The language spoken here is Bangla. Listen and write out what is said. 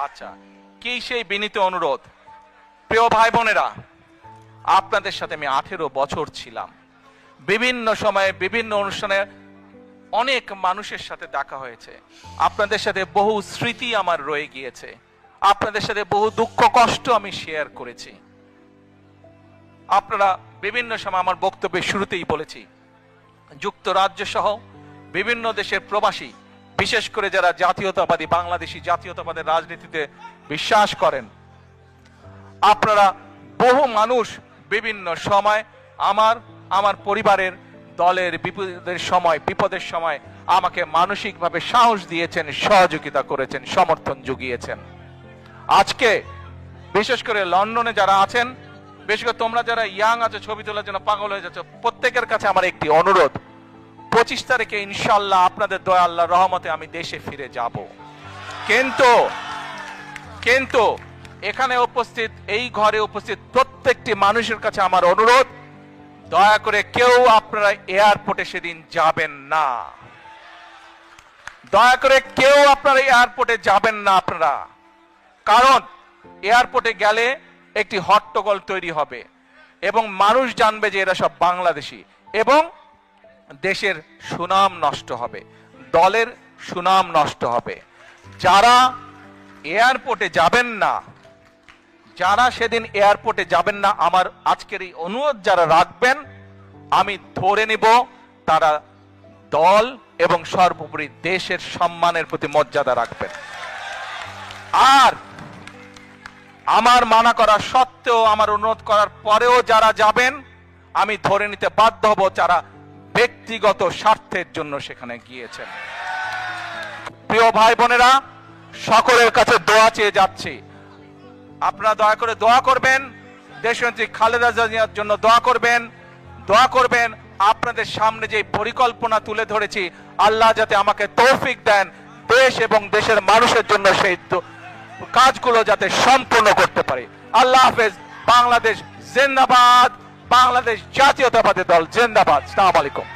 আচ্ছা, কি সেই বিনীত অনুরোধ? প্রিয় ভাই বোনেরা, আপনাদের সাথে আমি 18 বছর ছিলাম। বিভিন্ন সময়ে বিভিন্ন অনুষ্ঠানে অনেক মানুষের সাথে দেখা হয়েছে। আপনাদের সাথে বহু স্মৃতি আমার রয়ে গিয়েছে। আপনাদের সাথে বহু দুঃখ কষ্ট আমি শেয়ার করেছি। আপনারা বিভিন্ন সময়, আমার বক্তব্যের শুরুতেই বলেছি, যুক্তরাজ্য সহ বিভিন্ন দেশের প্রবাসী, বিশেষ করে যারা জাতীয়তাবাদী, বাংলাদেশি জাতীয়তাবাদের রাজনীতিতে বিশ্বাস করেন, আপনারা বহু মানুষ বিভিন্ন সময় আমার পরিবারের, দলের বিপদের সময় আমাকে মানসিকভাবে সাহস দিয়েছেন, সহযোগিতা করেছেন, সমর্থন জুগিয়েছেন। আজকে বিশেষ করে লন্ডনে যারা আছেন, বিশেষ করে তোমরা যারা ইয়াং আছো, ছবি তোলার জন্য পাগল হয়ে যাচ্ছ, প্রত্যেকের কাছে আমার একটি অনুরোধ, 25 তারিখে ইনশাআল্লাহ আপনাদের দয়া, আল্লাহর রহমতে আমি দেশে ফিরে যাব। কিন্তু এখানে উপস্থিত, এই ঘরে উপস্থিত প্রত্যেকটি মানুষের কাছে আমার অনুরোধ, দয়া করে কেউ আপনারা এয়ারপোর্টে সেদিন যাবেন না। দয়া করে কেউ আপনারা এয়ারপোর্টে যাবেন না আপনারা। কারণ এয়ারপোর্টে গেলে একটি হট্টগোল তৈরি হবে এবং মানুষ জানবে যে এরা সব বাংলাদেশি, এবং দেশের সুনাম নষ্ট হবে, দলের সুনাম নষ্ট হবে। যারা এয়ারপোর্টে যাবেন না, যারা সেদিন এয়ারপোর্টে যাবেন না, আমার আজকের এই অনুরোধ যারা রাখবেন, আমি ধরে নিব তারা দল এবং সর্বোপরি দেশের সম্মানের প্রতি মর্যাদা রাখবেন। আর আমার মানা করা সত্ত্বেও, আমার অনুরোধ করার পরেও যারা যাবেন, আমি ধরে নিতে বাধ্য হব যারা ব্যক্তিগত স্বার্থের জন্য সেখানে গিয়েছেন। প্রিয় ভাই বোনেরা, সকলের কাছে দোয়া চেয়ে যাচ্ছি, আপনারা দয়া করে দোয়া করবেন, দেশনেত্রী খালেদা জিয়ার জন্য দোয়া করবেন। আপনাদের সামনে যে পরিকল্পনা তুলে ধরেছি, আল্লাহ যাতে আমাকে তৌফিক দেন দেশ এবং দেশের মানুষের জন্য সেই কাজগুলো যাতে সম্পূর্ণ করতে পারি। আল্লাহ হাফেজ। বাংলাদেশ জিন্দাবাদ। বাংলাদেশ জাতীয়তাবাদী দল জিন্দাবাদ। আসসালামু আলাইকুম।